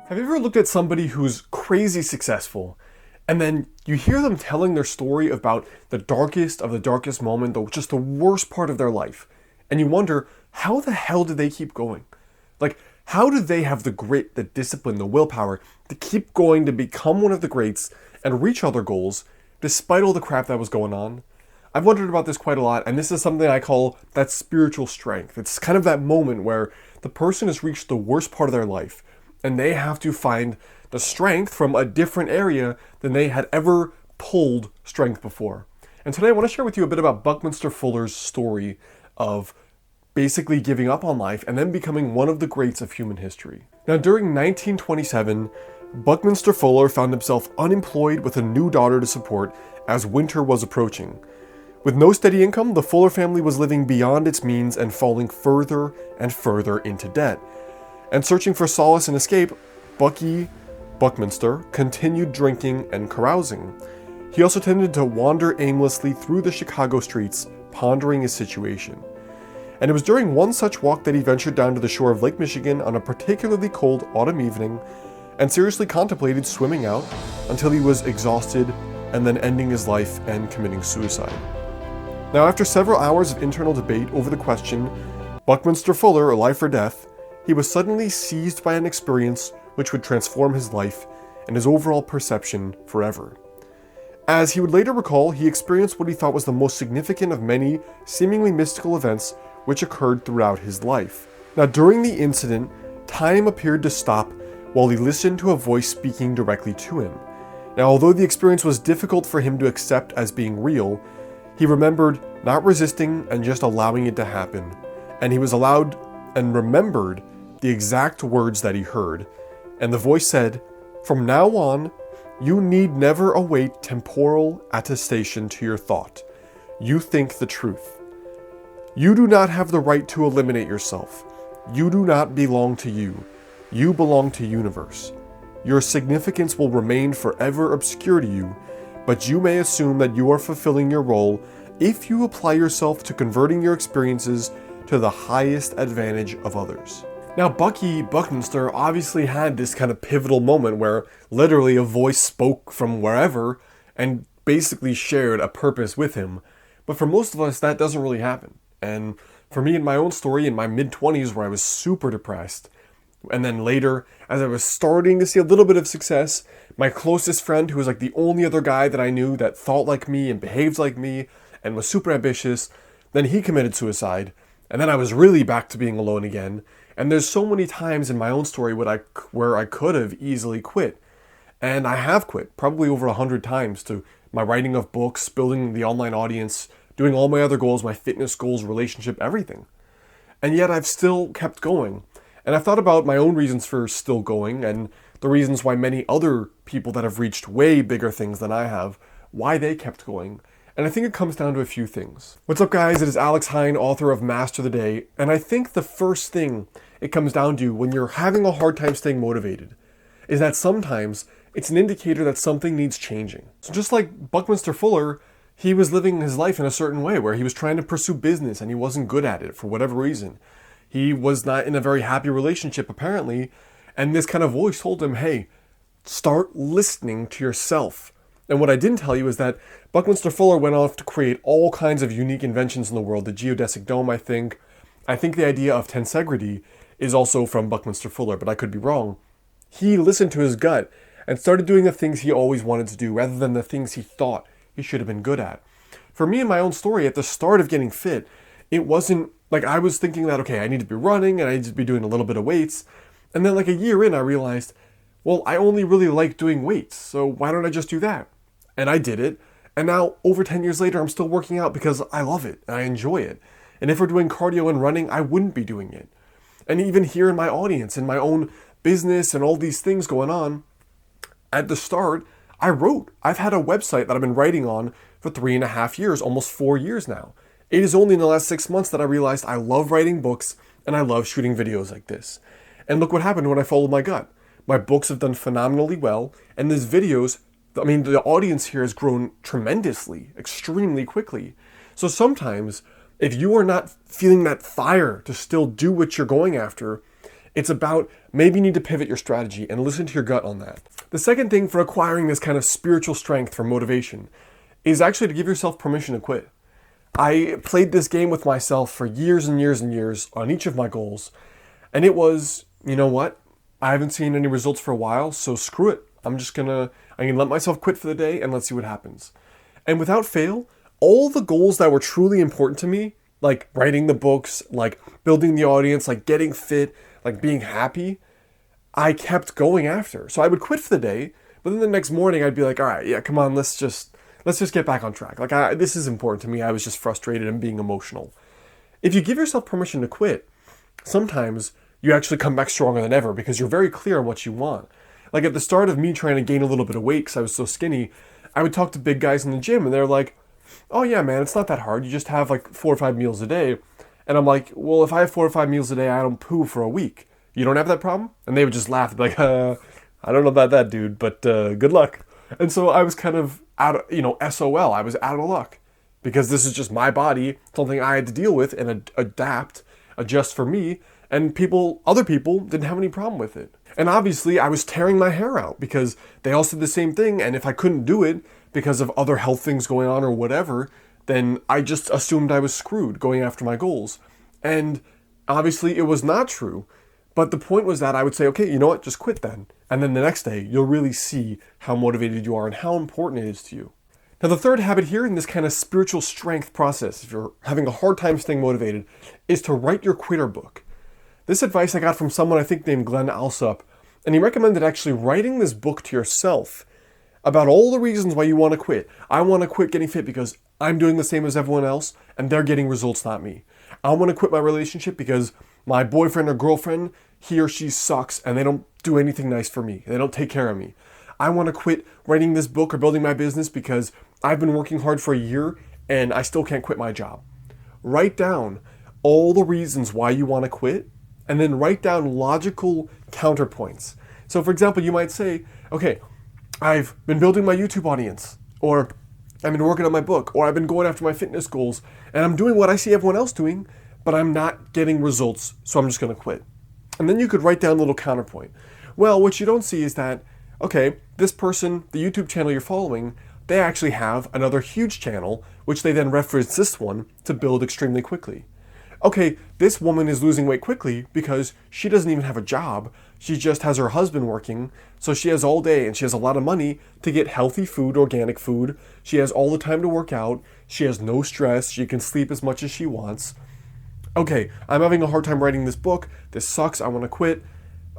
Have you ever looked at somebody who's crazy successful and then you hear them telling their story about the darkest of the darkest moment, just the worst part of their life, and you wonder, how the hell did they keep going? Like, how did they have the grit, the discipline, the willpower to keep going to become one of the greats and reach other goals despite all the crap that was going on? I've wondered about this quite a lot, and this is something I call that spiritual strength. It's kind of that moment where the person has reached the worst part of their life, and they have to find the strength from a different area than they had ever pulled strength before. And today I want to share with you a bit about Buckminster Fuller's story of basically giving up on life and then becoming one of the greats of human history. Now, during 1927, Buckminster Fuller found himself unemployed with a new daughter to support as winter was approaching. With no steady income, the Fuller family was living beyond its means and falling further and further into debt. And searching for solace and escape, Buckminster continued drinking and carousing. He also tended to wander aimlessly through the Chicago streets, pondering his situation. And it was during one such walk that he ventured down to the shore of Lake Michigan on a particularly cold autumn evening and seriously contemplated swimming out until he was exhausted and then ending his life and committing suicide. Now, after several hours of internal debate over the question, Buckminster Fuller, life or death, he was suddenly seized by an experience which would transform his life and his overall perception forever. As he would later recall, he experienced what he thought was the most significant of many seemingly mystical events which occurred throughout his life. Now, during the incident, time appeared to stop while he listened to a voice speaking directly to him. Now, although the experience was difficult for him to accept as being real, he remembered not resisting and just allowing it to happen. And he was allowed and remembered the exact words that he heard. And the voice said, "From now on, you need never await temporal attestation to your thought. You think the truth. You do not have the right to eliminate yourself. You do not belong to you. You belong to universe. Your significance will remain forever obscure to you, but you may assume that you are fulfilling your role if you apply yourself to converting your experiences to the highest advantage of others." Now, Buckminster obviously had this kind of pivotal moment where literally a voice spoke from wherever and basically shared a purpose with him. But for most of us, that doesn't really happen. And for me, in my own story, in my mid-20s where I was super depressed, and then later, as I was starting to see a little bit of success, my closest friend, who was like the only other guy that I knew that thought like me and behaved like me and was super ambitious, then he committed suicide. And then I was really back to being alone again. And there's so many times in my own story where I could have easily quit. And I have quit, probably over 100 times, to my writing of books, building the online audience, doing all my other goals, my fitness goals, relationship, everything. And yet I've still kept going. And I've thought about my own reasons for still going and the reasons why many other people that have reached way bigger things than I have, why they kept going. And I think it comes down to a few things. What's up, guys? It is Alex Hine, author of Master the Day. And I think the first thing it comes down to when you're having a hard time staying motivated is that sometimes it's an indicator that something needs changing. So just like Buckminster Fuller, he was living his life in a certain way where he was trying to pursue business and he wasn't good at it for whatever reason. He was not in a very happy relationship apparently, and this kind of voice told him, hey, start listening to yourself. And what I didn't tell you is that Buckminster Fuller went off to create all kinds of unique inventions in the world. The geodesic dome, I think the idea of tensegrity is also from Buckminster Fuller, but I could be wrong. He listened to his gut and started doing the things he always wanted to do rather than the things he thought he should have been good at. For me in my own story, at the start of getting fit, it wasn't like I was thinking that, okay, I need to be running and I need to be doing a little bit of weights. And then like a year in, I realized, well, I only really like doing weights, so why don't I just do that? And I did it. And now over 10 years later, I'm still working out because I love it and I enjoy it. And if we're doing cardio and running, I wouldn't be doing it. And even here in my audience, in my own business and all these things going on, at the start, I've had a website that I've been writing on for 3.5 years, almost 4 years now. It is only in the last 6 months that I realized I love writing books and I love shooting videos like this. And look what happened when I followed my gut. My books have done phenomenally well, and these videos, the audience here has grown tremendously, extremely quickly. So sometimes, if you are not feeling that fire to still do what you're going after, It's about maybe you need to pivot your strategy and listen to your gut on that. The second thing for acquiring this kind of spiritual strength for motivation is actually to give yourself permission to quit. I played this game with myself for years and years and years on each of my goals, and it was, you know what? I haven't seen any results for a while, so screw it. I'm gonna let myself quit for the day and let's see what happens. And without fail, all the goals that were truly important to me, like writing the books, like building the audience, like getting fit, like being happy, I kept going after. So I would quit for the day, but then the next morning I'd be like, all right, yeah, come on, let's just get back on track. Like this is important to me. I was just frustrated and being emotional. If you give yourself permission to quit, sometimes you actually come back stronger than ever because you're very clear on what you want. Like at the start of me trying to gain a little bit of weight because I was so skinny, I would talk to big guys in the gym and they're like, oh yeah, man, it's not that hard. You just have like 4 or 5 meals a day. And I'm like, well, if I have 4 or 5 meals a day, I don't poo for a week. You don't have that problem? And they would just laugh. They'd be like, I don't know about that, dude, but good luck. And so I was kind of out of, SOL. I was out of luck because this is just my body, something I had to deal with and adjust for me. And other people didn't have any problem with it. And obviously I was tearing my hair out because they all said the same thing. And if I couldn't do it because of other health things going on or whatever, then I just assumed I was screwed going after my goals. And obviously it was not true. But the point was that I would say, okay, you know what, just quit then. And then the next day, you'll really see how motivated you are and how important it is to you. Now, the third habit here in this kind of spiritual strength process, if you're having a hard time staying motivated, is to write your quitter book. This advice I got from someone I think named Glenn Alsop, and he recommended actually writing this book to yourself about all the reasons why you want to quit. I want to quit getting fit because I'm doing the same as everyone else and they're getting results, not me. I want to quit my relationship because my boyfriend or girlfriend, he or she sucks and they don't do anything nice for me. They don't take care of me. I want to quit writing this book or building my business because I've been working hard for a year and I still can't quit my job. Write down all the reasons why you want to quit and then write down logical counterpoints. So for example, you might say, okay, I've been building my YouTube audience, or I've been working on my book, or I've been going after my fitness goals and I'm doing what I see everyone else doing, but I'm not getting results, so I'm just going to quit. And then you could write down a little counterpoint. Well, what you don't see is that, okay, this person, the YouTube channel you're following, they actually have another huge channel, which they then reference this one to build extremely quickly. Okay, this woman is losing weight quickly because she doesn't even have a job. She just has her husband working, so she has all day and she has a lot of money to get healthy food, organic food. She has all the time to work out. She has no stress. She can sleep as much as she wants. Okay, I'm having a hard time writing this book. This sucks. I want to quit.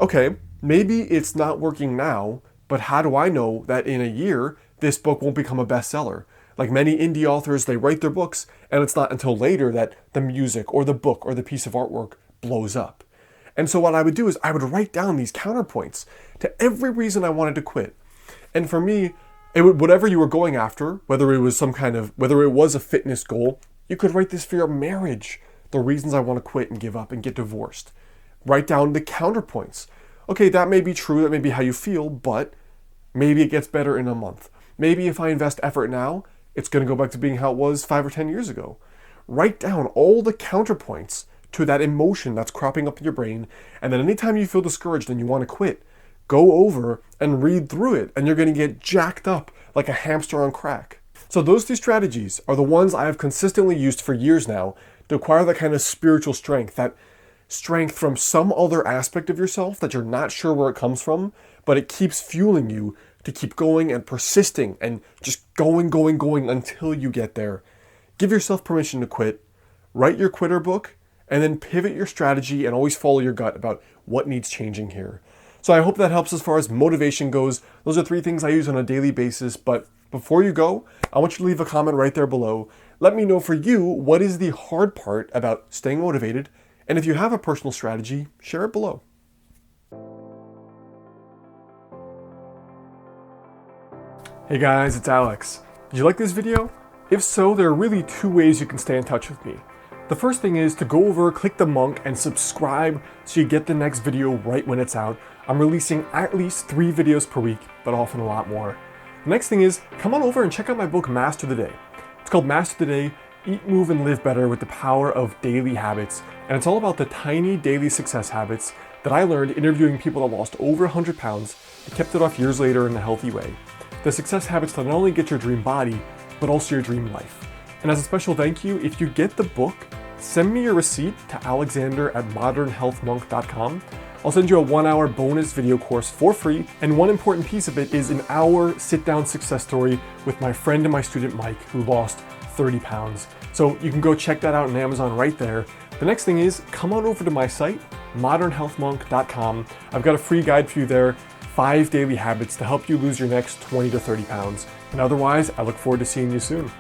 Okay, maybe it's not working now, but how do I know that in a year, this book won't become a bestseller? Like many indie authors, they write their books, and it's not until later that the music or the book or the piece of artwork blows up. And so what I would do is I would write down these counterpoints to every reason I wanted to quit. And for me, whatever you were going after, whether it was a fitness goal, you could write this for your marriage, the reasons I want to quit and give up and get divorced. Write down the counterpoints. Okay, that may be true, that may be how you feel, but maybe it gets better in a month. Maybe if I invest effort now, it's going to go back to being how it was 5 or 10 years ago. Write down all the counterpoints to that emotion that's cropping up in your brain, and then anytime you feel discouraged and you want to quit, go over and read through it, and you're going to get jacked up like a hamster on crack. So those 2 strategies are the ones I have consistently used for years now to acquire that kind of spiritual strength, that strength from some other aspect of yourself that you're not sure where it comes from, but it keeps fueling you to keep going and persisting and just going until you get there. Give yourself permission to quit, write your quitter book, and then pivot your strategy and always follow your gut about what needs changing here. So I hope that helps as far as motivation goes. Those are 3 things I use on a daily basis, but before you go, I want you to leave a comment right there below. Let me know for you, what is the hard part about staying motivated? And if you have a personal strategy, share it below. Hey guys, it's Alex. Did you like this video? If so, there are really 2 ways you can stay in touch with me. The first thing is to go over, click the monk, and subscribe so you get the next video right when it's out. I'm releasing at least 3 videos per week, but often a lot more. The next thing is, come on over and check out my book, Master the Day. It's called Master the Day, Eat, Move, and Live Better with the Power of Daily Habits. And it's all about the tiny daily success habits that that I learned interviewing people that lost over 100 pounds and kept it off years later in a healthy way. The success habits that not only get your dream body, but also your dream life. And as a special thank you, if you get the book, send me your receipt to alexander@modernhealthmonk.com. I'll send you a 1-hour bonus video course for free, and one important piece of it is an hour sit-down success story with my friend and my student Mike, who lost 30 pounds. So you can go check that out on Amazon right there. The next thing is, come on over to my site, modernhealthmonk.com. I've got a free guide for you there, 5 daily habits to help you lose your next 20 to 30 pounds. And otherwise, I look forward to seeing you soon.